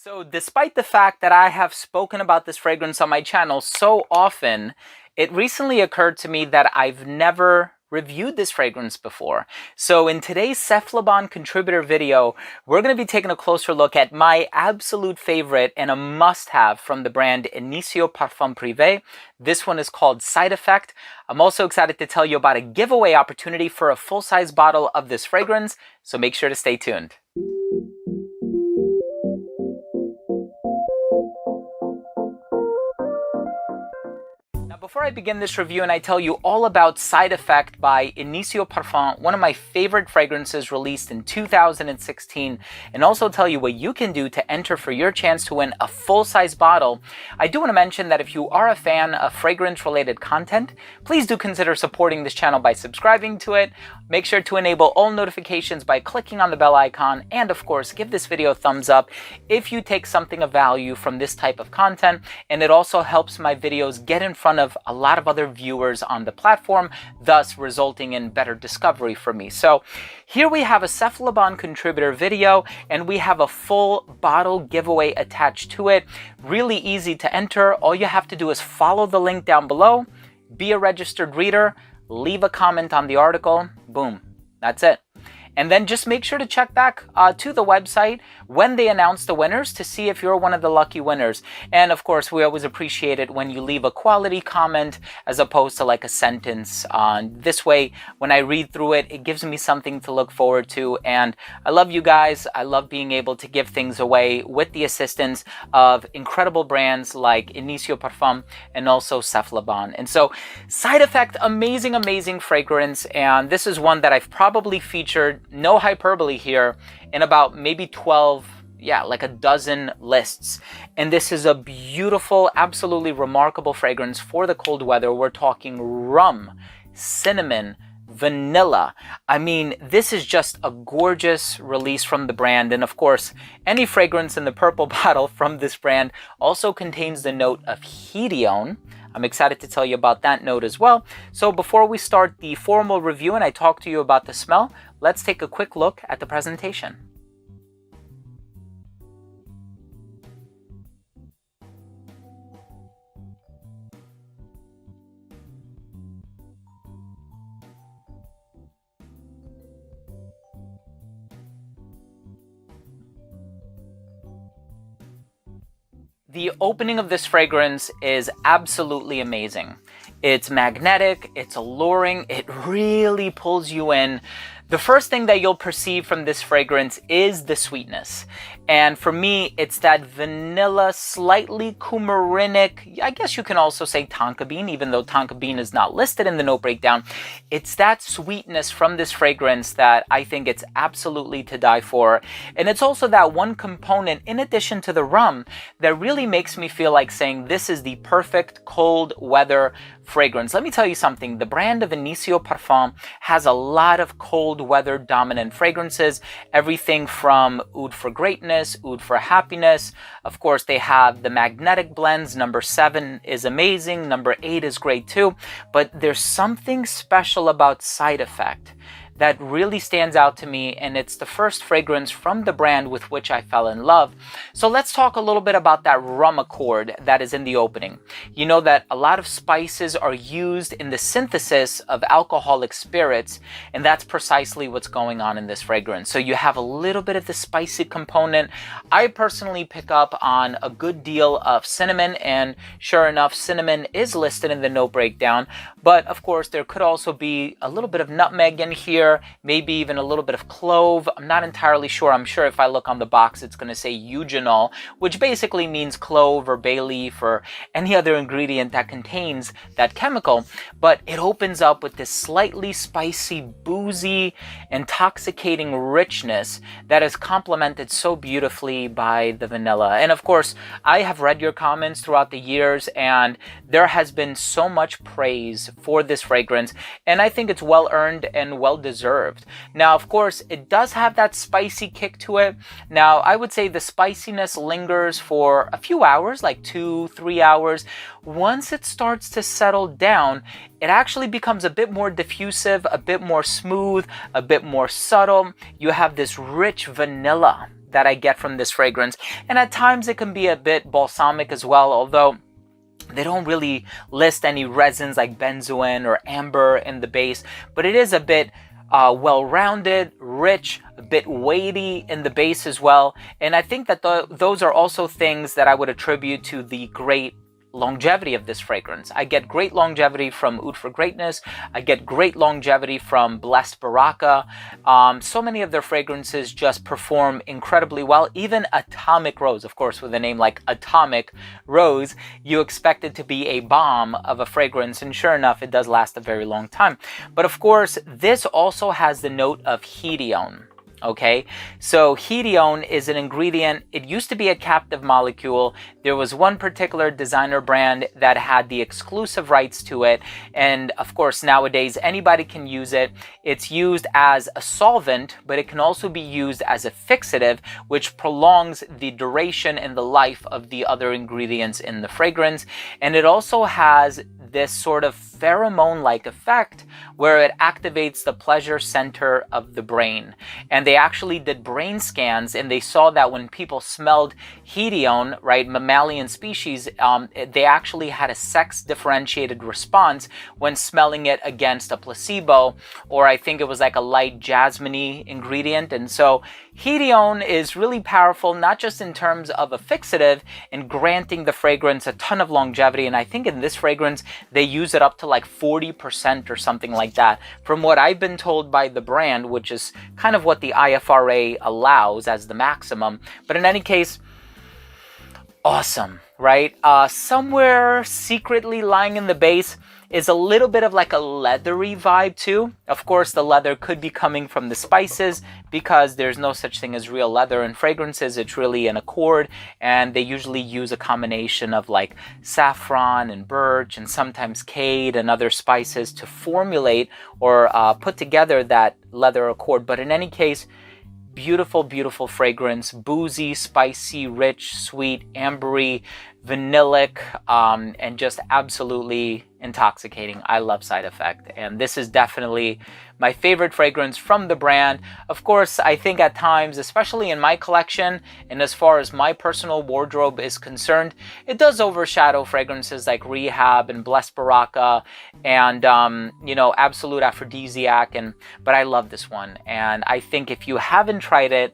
So despite the fact that I have spoken about this fragrance on my channel so often, it recently occurred to me that I've never reviewed this fragrance before. So in today's Cephalabon contributor video, we're going to be taking a closer look at my absolute favorite and a must-have from the brand Initio Parfums Privé. This one is called Side Effect. I'm also excited to tell you about a giveaway opportunity for a full-size bottle of this fragrance, so make sure to stay tuned. Before I begin this review and I tell you all about Side Effect by Initio Parfums, one of my favorite fragrances released in 2016, and also tell you what you can do to enter for your chance to win a full-size bottle, I do want to mention that if you are a fan of fragrance-related content, please do consider supporting this channel by subscribing to it. Make sure to enable all notifications by clicking on the bell icon, and of course, give this video a thumbs up if you take something of value from this type of content, and it also helps my videos get in front of a lot of other viewers on the platform, thus resulting in better discovery for me. So here we have a Cephalabon contributor video, and we have a full bottle giveaway attached to it. Really easy to enter. All you have to do is follow the link down below, be a registered reader, leave a comment on the article, boom, that's it. And then just make sure to check back to the website when they announce the winners to see if you're one of the lucky winners. And of course, we always appreciate it when you leave a quality comment as opposed to like a sentence. This way, when I read through it, it gives me something to look forward to. And I love you guys. I love being able to give things away with the assistance of incredible brands like Initio Parfums and also Cephalabon. And so Side Effect, amazing, amazing fragrance. And this is one that I've probably featured, no hyperbole here, in about maybe 12, like a dozen lists. And this is a beautiful, absolutely remarkable fragrance for the cold weather. We're talking rum, cinnamon, vanilla. I mean, this is just a gorgeous release from the brand. And of course, any fragrance in the purple bottle from this brand also contains the note of hedione. I'm excited to tell you about that note as well. So before we start the formal review and I talk to you about the smell, let's take a quick look at the presentation. The opening of this fragrance is absolutely amazing. It's magnetic, it's alluring, it really pulls you in. The first thing that you'll perceive from this fragrance is the sweetness. And for me, it's that vanilla, slightly coumarinic, I guess you can also say tonka bean, even though tonka bean is not listed in the note breakdown. It's that sweetness from this fragrance that I think it's absolutely to die for. And it's also that one component, in addition to the rum, that really makes me feel like saying this is the perfect cold weather fragrance. Let me tell you something. The brand of Initio Parfums has a lot of cold weather dominant fragrances, everything from Oud for Greatness, Oud for Happiness. Of course, they have the magnetic blends. Number 7 is amazing. Number 8 is great too. But there's something special about Side Effect that really stands out to me, and it's the first fragrance from the brand with which I fell in love. So let's talk a little bit about that rum accord that is in the opening. You know that a lot of spices are used in the synthesis of alcoholic spirits, and that's precisely what's going on in this fragrance. So you have a little bit of the spicy component. I personally pick up on a good deal of cinnamon, and sure enough, cinnamon is listed in the note breakdown, but of course there could also be a little bit of nutmeg in here, maybe even a little bit of clove. I'm not entirely sure. I'm sure if I look on the box, it's going to say eugenol, which basically means clove or bay leaf or any other ingredient that contains that chemical. But it opens up with this slightly spicy, boozy, intoxicating richness that is complemented so beautifully by the vanilla. And of course, I have read your comments throughout the years, and there has been so much praise for this fragrance, and I think it's well earned and well deserved. Now, of course, it does have that spicy kick to it. Now, I would say the spiciness lingers for a few hours, like 2-3 hours. Once it starts to settle down, it actually becomes a bit more diffusive, a bit more smooth, a bit more subtle. You have this rich vanilla that I get from this fragrance. And at times it can be a bit balsamic as well, although they don't really list any resins like benzoin or amber in the base, but it is a bit well-rounded, rich, a bit weighty in the base as well. And I think that those are also things that I would attribute to the great longevity of this fragrance. I get great longevity from Oud for Greatness. I get great longevity from Blessed Baraka. So many of their fragrances just perform incredibly well. Even Atomic Rose, of course, with a name like Atomic Rose, you expect it to be a bomb of a fragrance, and sure enough, it does last a very long time. But of course, this also has the note of hedione. Okay, so hedione is an ingredient. It used to be a captive molecule. There was one particular designer brand that had the exclusive rights to it, and of course nowadays anybody can use it. It's used as a solvent, but it can also be used as a fixative, which prolongs the duration and the life of the other ingredients in the fragrance. And it also has this sort of pheromone-like effect where it activates the pleasure center of the brain. And they actually did brain scans, and they saw that when people smelled hedione, right, mammalian species, they actually had a sex-differentiated response when smelling it against a placebo, or I think it was like a light jasmine-y ingredient. And so hedione is really powerful, not just in terms of a fixative and granting the fragrance a ton of longevity. And I think in this fragrance, they use it up to like 40% or something like that, from what I've been told by the brand, which is kind of what the IFRA allows as the maximum. But in any case, awesome, right? Somewhere secretly lying in the base is a little bit of like a leathery vibe too. Of course, the leather could be coming from the spices, because there's no such thing as real leather in fragrances. It's really an accord, and they usually use a combination of like saffron and birch and sometimes cade and other spices to formulate or put together that leather accord. But in any case, beautiful, beautiful fragrance, boozy, spicy, rich, sweet, ambery, vanillic, and just absolutely intoxicating. I love Side Effect, and this is definitely my favorite fragrance from the brand. Of course, I think at times, especially in my collection and as far as my personal wardrobe is concerned, it does overshadow fragrances like Rehab and Blessed Baraka and you know, Absolute Aphrodisiac, but I love this one. And I think if you haven't tried it,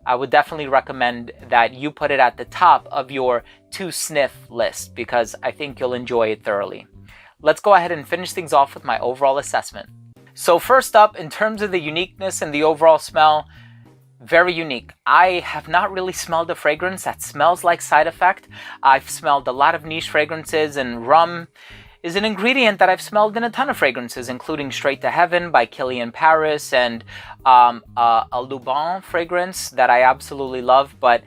I would definitely recommend that you put it at the top of your to sniff list, because I think you'll enjoy it thoroughly. Let's go ahead and finish things off with my overall assessment. So first up, in terms of the uniqueness and the overall smell, very unique. I have not really smelled a fragrance that smells like Side Effect. I've smelled a lot of niche fragrances, and rum is an ingredient that I've smelled in a ton of fragrances, including Straight to Heaven by Kilian Paris and a Luban fragrance that I absolutely love, but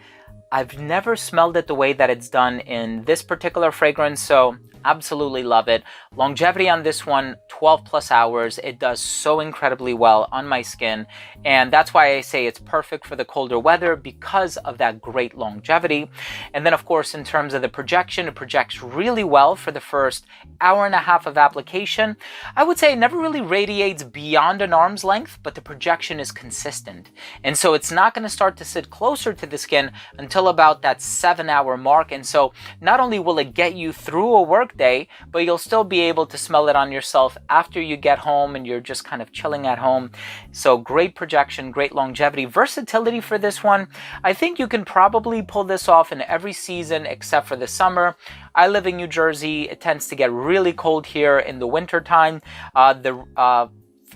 I've never smelled it the way that it's done in this particular fragrance, so absolutely love it. Longevity on this one, 12 plus hours. It does so incredibly well on my skin, and that's why I say it's perfect for the colder weather, because of that great longevity. And then of course, in terms of the projection, it projects really well for the first hour and a half of application. I would say it never really radiates beyond an arm's length, but the projection is consistent, and so it's not going to start to sit closer to the skin until about that 7-hour mark. And so not only will it get you through a work day, but you'll still be able to smell it on yourself after you get home and you're just kind of chilling at home. So great projection, great longevity, versatility for this one. I think you can probably pull this off in every season except for the summer. I live in New Jersey. It tends to get really cold here in the winter time. The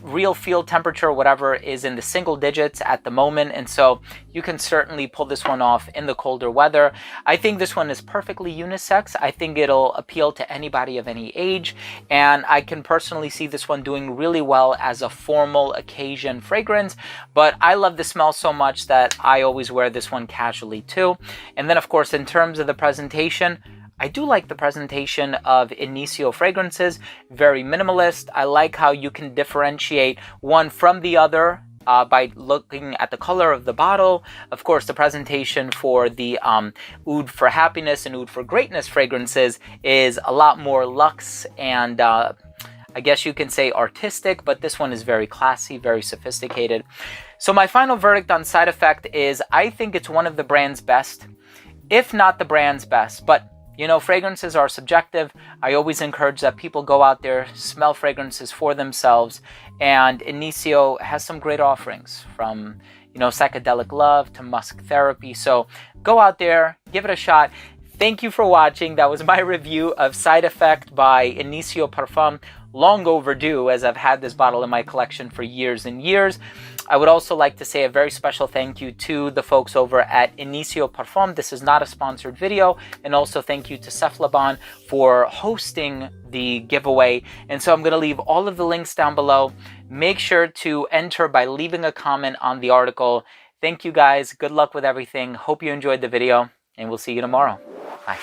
real field temperature, whatever, is in the single digits at the moment, and so you can certainly pull this one off in the colder weather. I think this one is perfectly unisex. I think it'll appeal to anybody of any age, and I can personally see this one doing really well as a formal occasion fragrance, but I love the smell so much that I always wear this one casually too. And then of course, in terms of the presentation, I do like the presentation of Initio fragrances, very minimalist. I like how you can differentiate one from the other by looking at the color of the bottle. Of course, the presentation for the Oud for Happiness and Oud for Greatness fragrances is a lot more luxe and I guess you can say artistic, but this one is very classy, very sophisticated. So my final verdict on Side Effect is I think it's one of the brand's best, if not the brand's best. But you know, fragrances are subjective. I always encourage that people go out there, smell fragrances for themselves. And Initio has some great offerings, from, you know, psychedelic love to musk therapy. So go out there, give it a shot. Thank you for watching. That was my review of Side Effect by Initio Parfums. Long overdue, as I've had this bottle in my collection for years and years. I would also like to say a very special thank you to the folks over at Initio Parfums. This is not a sponsored video. And also thank you to Cephalabon for hosting the giveaway. And so I'm going to leave all of the links down below. Make sure to enter by leaving a comment on the article. Thank you guys. Good luck with everything. Hope you enjoyed the video, and we'll see you tomorrow. Bye.